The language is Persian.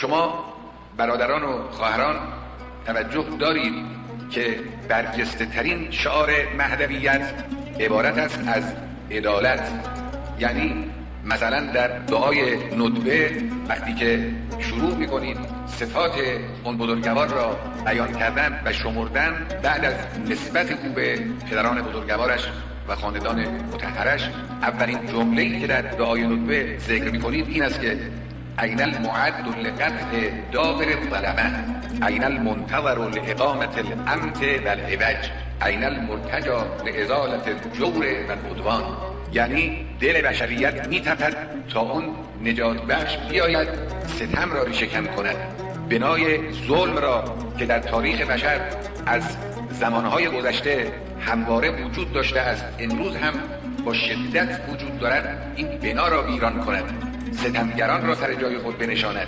شما برادران و خواهران توجه دارید که برجسته ترین شعار مهدویت عبارت است از عدالت. یعنی مثلا در دعای ندبه وقتی که شروع میکنید صفات اون بزرگوار را بیان کردن و شمردن، بعد از نسبت او به پدران بزرگوارش و خاندان مطهرش، اولین جمله‌ای که در دعای ندبه ذکر میکنید این است که این المعد لقطع دابر الظلمه، این المنتظر لاقامة الامت والعوج، این المرتجى لازالة الجور والعدوان. یعنی دل بشریت میتپد تا اون نجات بخش بیاید ستم را ریشه‌کن کند، بنای ظلم را که در تاریخ بشر از زمانهای گذشته همواره وجود داشته است، امروز هم با شدت وجود دارد، این بنا را ویران کند، ستمگران را سر جای خود بنشاند